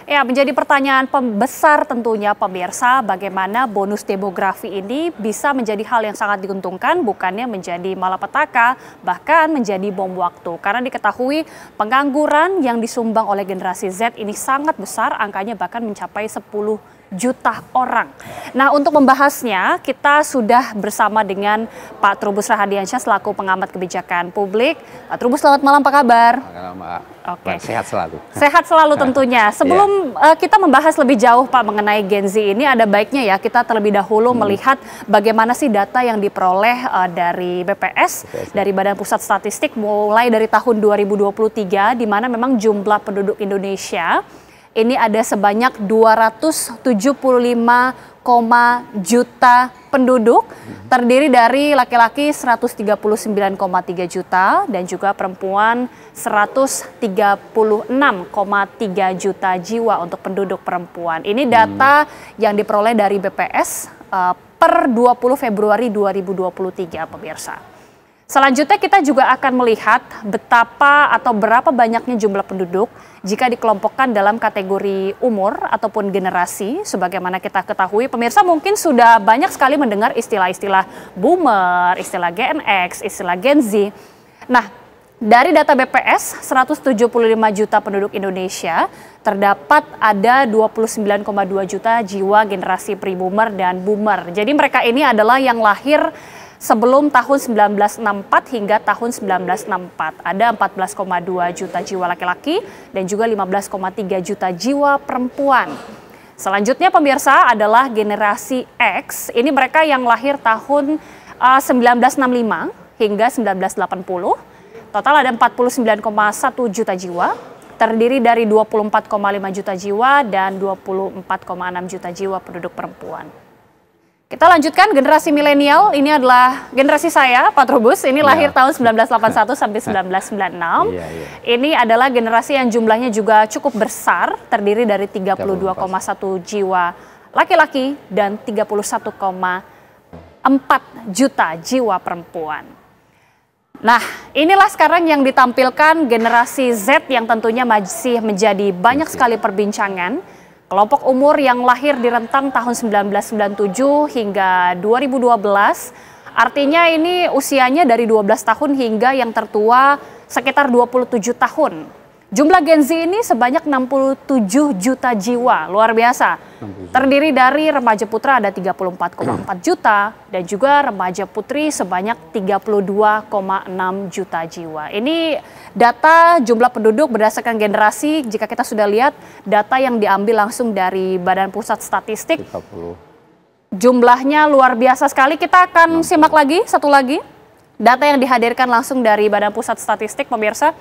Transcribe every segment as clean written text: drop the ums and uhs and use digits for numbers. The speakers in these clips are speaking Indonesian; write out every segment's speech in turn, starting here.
Ya, menjadi pertanyaan besar tentunya pemirsa, bagaimana bonus demografi ini bisa menjadi hal yang sangat diuntungkan, bukannya menjadi malapetaka, bahkan menjadi bom waktu. Karena diketahui pengangguran yang disumbang oleh generasi Z ini sangat besar, angkanya bahkan mencapai 10 juta orang. Nah, untuk membahasnya kita sudah bersama dengan Pak Trubus Rahadiansyah selaku pengamat kebijakan publik. Pak Trubus, selamat malam, apa kabar? Selamat malam, Mbak. Oke. Sehat selalu. Sehat selalu tentunya. Sebelum kita membahas lebih jauh Pak mengenai Gen Z ini, ada baiknya ya kita terlebih dahulu melihat bagaimana sih data yang diperoleh dari BPS, dari Badan Pusat Statistik mulai dari tahun 2023, di mana memang jumlah penduduk Indonesia ini ada sebanyak 275 juta penduduk, terdiri dari laki-laki 139,3 juta dan juga perempuan 136,3 juta jiwa untuk penduduk perempuan. Ini data yang diperoleh dari BPS per 20 Februari 2023, pemirsa. Selanjutnya kita juga akan melihat betapa atau berapa banyaknya jumlah penduduk jika dikelompokkan dalam kategori umur ataupun generasi. Sebagaimana kita ketahui, pemirsa mungkin sudah banyak sekali mendengar istilah-istilah boomer, istilah Gen X, istilah Gen Z. Nah, dari data BPS, 175 juta penduduk Indonesia, terdapat ada 29,2 juta jiwa generasi pre-boomer dan boomer. Jadi mereka ini adalah yang lahir sebelum tahun 1964 hingga tahun 1964. Ada 14,2 juta jiwa laki-laki dan juga 15,3 juta jiwa perempuan. Selanjutnya pemirsa adalah generasi X. Ini mereka yang lahir tahun 1965 hingga 1980. Total ada 49,1 juta jiwa, terdiri dari 24,5 juta jiwa dan 24,6 juta jiwa penduduk perempuan. Kita lanjutkan generasi milenial, ini adalah generasi saya, Pak Trubus, ini lahir tahun 1981 sampai 1996. Ini adalah generasi yang jumlahnya juga cukup besar, terdiri dari 32,1 jiwa laki-laki dan 31,4 juta jiwa perempuan. Nah, inilah sekarang yang ditampilkan generasi Z yang tentunya masih menjadi banyak sekali perbincangan. Kelompok umur yang lahir di rentang tahun 1997 hingga 2012, artinya ini usianya dari 12 tahun hingga yang tertua sekitar 27 tahun. Jumlah Gen Z ini sebanyak 67 juta jiwa, luar biasa. Terdiri dari remaja putra ada 34,4 juta dan juga remaja putri sebanyak 32,6 juta jiwa. Ini data jumlah penduduk berdasarkan generasi. Jika kita sudah lihat data yang diambil langsung dari Badan Pusat Statistik, jumlahnya luar biasa sekali. Kita akan simak lagi satu lagi data yang dihadirkan langsung dari Badan Pusat Statistik, pemirsa.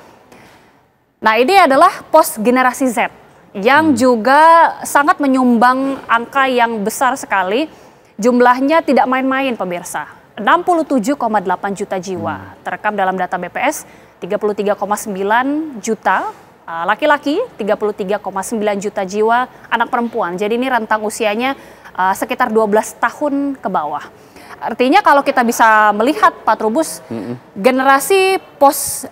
Nah, ini adalah pos generasi Z yang juga sangat menyumbang angka yang besar sekali. Jumlahnya tidak main-main, pemirsa. 67,8 juta jiwa terekam dalam data BPS, 33,9 juta laki-laki, 33,9 juta jiwa anak perempuan. Jadi ini rentang usianya sekitar 12 tahun ke bawah. Artinya kalau kita bisa melihat, Pak Trubus, generasi pos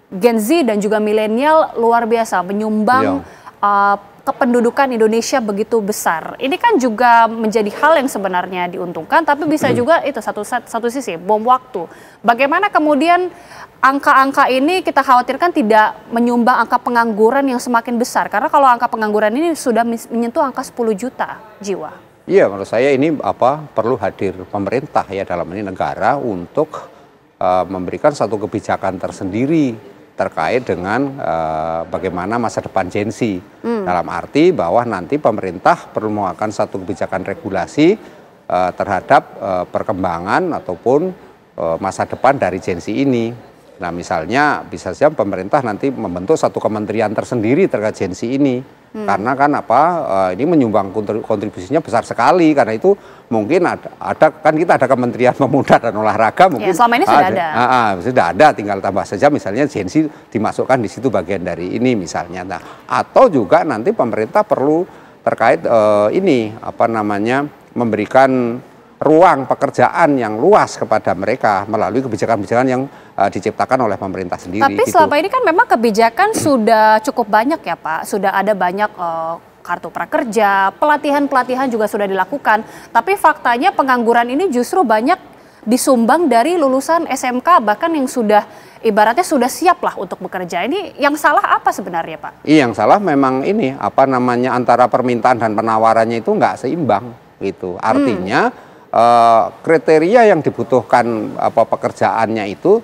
Gen Z dan juga milenial luar biasa menyumbang kependudukan Indonesia begitu besar. Ini kan juga menjadi hal yang sebenarnya diuntungkan, tapi bisa juga itu satu sisi bom waktu. Bagaimana kemudian angka-angka ini kita khawatirkan tidak menyumbang angka pengangguran yang semakin besar, karena kalau angka pengangguran ini sudah menyentuh angka 10 juta jiwa. Iya, menurut saya ini perlu hadir pemerintah ya dalam ini negara untuk memberikan satu kebijakan tersendiri terkait dengan bagaimana masa depan Gen Z. Dalam arti bahwa nanti pemerintah perlu mengeluarkan satu kebijakan regulasi terhadap perkembangan ataupun masa depan dari Gen Z ini. Nah, misalnya bisa saja pemerintah nanti membentuk satu kementerian tersendiri terkait Gen Z ini. Karena kan ini menyumbang kontribusinya besar sekali, karena itu mungkin ada kan kita ada Kementerian Pemuda dan Olahraga mungkin selama ini sudah ada. Sudah ada, tinggal tambah saja misalnya Gen Z dimasukkan di situ bagian dari ini misalnya. Nah, atau juga nanti pemerintah perlu terkait memberikan ruang pekerjaan yang luas kepada mereka melalui kebijakan-kebijakan yang diciptakan oleh pemerintah sendiri. Tapi gitu. selama ini kan memang kebijakan sudah cukup banyak ya Pak, sudah ada banyak kartu prakerja, pelatihan-pelatihan juga sudah dilakukan. Tapi faktanya pengangguran ini justru banyak disumbang dari lulusan SMK, bahkan yang sudah ibaratnya sudah siap lah untuk bekerja. Ini yang salah apa sebenarnya Pak? Iya, yang salah memang ini antara permintaan dan penawarannya itu nggak seimbang gitu. Artinya kriteria yang dibutuhkan pekerjaannya itu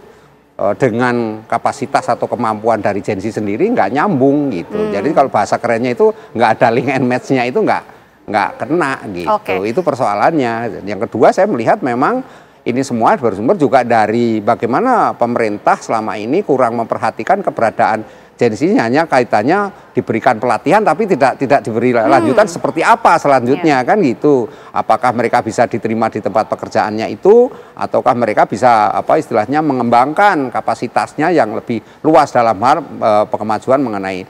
dengan kapasitas atau kemampuan dari Gen Z sendiri nggak nyambung gitu. Jadi kalau bahasa kerennya itu nggak ada link and match-nya itu nggak kena gitu. Okay. Itu persoalannya. Yang kedua saya melihat memang ini semua bersumber juga dari bagaimana pemerintah selama ini kurang memperhatikan keberadaan Gen Z, hanya kaitannya diberikan pelatihan tapi tidak diberi lanjutan seperti apa selanjutnya kan gitu. Apakah mereka bisa diterima di tempat pekerjaannya itu ataukah mereka bisa istilahnya mengembangkan kapasitasnya yang lebih luas dalam hal kemajuan mengenai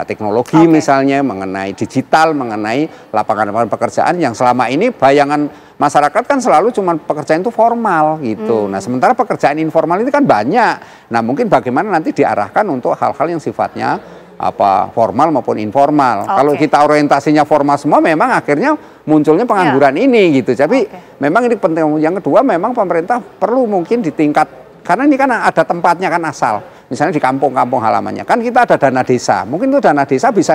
teknologi misalnya, mengenai digital, mengenai lapangan pekerjaan yang selama ini bayangan masyarakat kan selalu cuma pekerjaan itu formal gitu. Nah sementara pekerjaan informal ini kan banyak. Nah mungkin bagaimana nanti diarahkan untuk hal-hal yang sifatnya formal maupun informal. Kalau kita orientasinya formal semua memang akhirnya munculnya pengangguran ini gitu. Tapi memang ini penting. Yang kedua memang pemerintah perlu mungkin di tingkat, karena ini kan ada tempatnya kan asal. Misalnya di kampung-kampung halamannya, kan kita ada dana desa. Mungkin itu dana desa bisa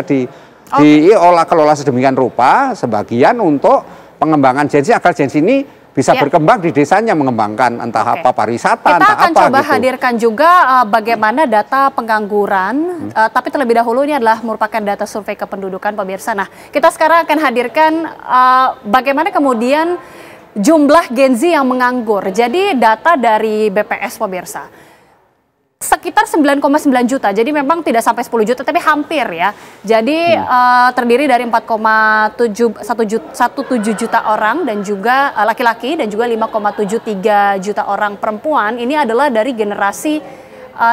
diolah kelola sedemikian rupa, sebagian untuk pengembangan Gen Z agar Gen Z ini bisa berkembang di desanya, mengembangkan entah apa pariwisata, kita akan coba gitu. Hadirkan juga bagaimana data pengangguran, tapi terlebih dahulu ini adalah merupakan data survei kependudukan pemirsa. Nah, kita sekarang akan hadirkan bagaimana kemudian jumlah Gen Z yang menganggur. Jadi data dari BPS pemirsa. Sekitar 9,9 juta, jadi memang tidak sampai 10 juta, tapi hampir ya. Jadi terdiri dari 4,17 juta orang dan juga laki-laki dan juga 5,73 juta orang perempuan. Ini adalah dari generasi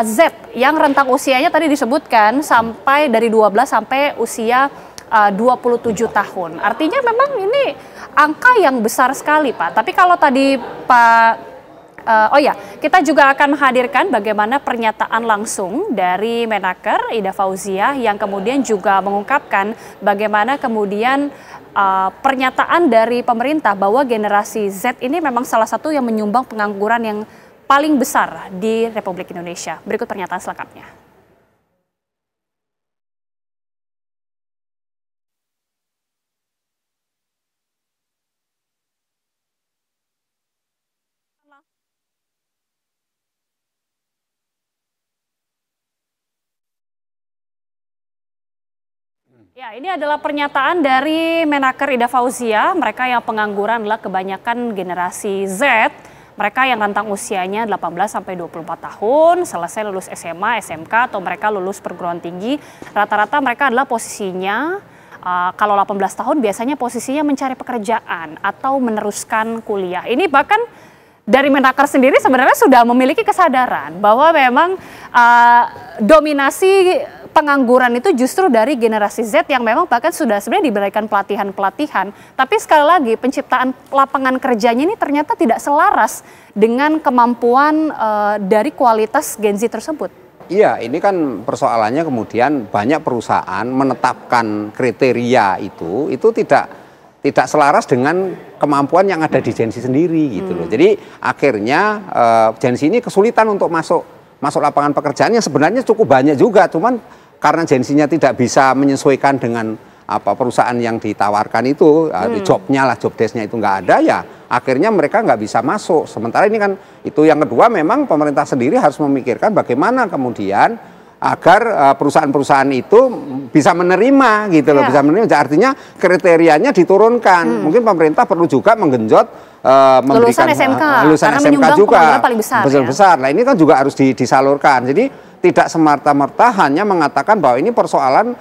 Z yang rentang usianya tadi disebutkan sampai dari 12 sampai usia 27 tahun. Artinya memang ini angka yang besar sekali Pak. Tapi kalau tadi Pak kita juga akan menghadirkan bagaimana pernyataan langsung dari Menaker Ida Fauziah yang kemudian juga mengungkapkan bagaimana kemudian pernyataan dari pemerintah bahwa generasi Z ini memang salah satu yang menyumbang pengangguran yang paling besar di Republik Indonesia. Berikut pernyataan selengkapnya. Ya, ini adalah pernyataan dari Menaker Ida Fauziah. Mereka yang pengangguran adalah kebanyakan generasi Z. Mereka yang rentang usianya 18 sampai 24 tahun, selesai lulus SMA, SMK, atau mereka lulus perguruan tinggi. Rata-rata mereka adalah posisinya, kalau 18 tahun biasanya posisinya mencari pekerjaan atau meneruskan kuliah. Ini bahkan dari Menaker sendiri sebenarnya sudah memiliki kesadaran bahwa memang dominasi pengangguran itu justru dari generasi Z yang memang bahkan sudah sebenarnya diberikan pelatihan-pelatihan. Tapi sekali lagi penciptaan lapangan kerjanya ini ternyata tidak selaras dengan kemampuan dari kualitas Gen Z tersebut. Iya, ini kan persoalannya kemudian banyak perusahaan menetapkan kriteria itu tidak selaras dengan kemampuan yang ada di Gen Z sendiri gitu loh. Jadi akhirnya Gen Z ini kesulitan untuk masuk lapangan pekerjaan yang sebenarnya cukup banyak juga, cuman karena Gen Z-nya tidak bisa menyesuaikan dengan perusahaan yang ditawarkan itu, jobnya lah, job desk-nya itu nggak ada, ya akhirnya mereka nggak bisa masuk. Sementara ini kan itu yang kedua, memang pemerintah sendiri harus memikirkan bagaimana kemudian agar perusahaan-perusahaan itu bisa menerima gitu loh, bisa menerima. Artinya kriterianya diturunkan. Mungkin pemerintah perlu juga menggenjot memberikan lulusan SMK juga paling besar. Besar. Nah ini kan juga harus disalurkan. Jadi tidak semerta-merta hanya mengatakan bahwa ini persoalan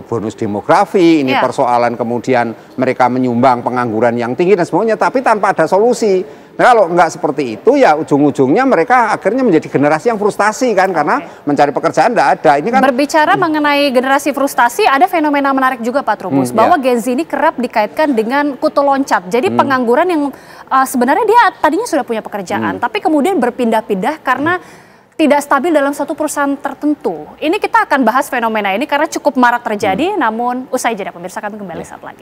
bonus demografi, ini persoalan kemudian mereka menyumbang pengangguran yang tinggi dan semuanya, tapi tanpa ada solusi. Nah, kalau nggak seperti itu ya ujung-ujungnya mereka akhirnya menjadi generasi yang frustasi kan, karena mencari pekerjaan nggak ada. Ini kan berbicara mengenai generasi frustasi, ada fenomena menarik juga Pak Trubus, bahwa Gen Z ini kerap dikaitkan dengan kutu loncat. Jadi pengangguran yang sebenarnya dia tadinya sudah punya pekerjaan, tapi kemudian berpindah-pindah karena tidak stabil dalam satu perusahaan tertentu. Ini kita akan bahas fenomena ini karena cukup marak terjadi, namun usai jeda pemirsa, kami kembali saat lagi.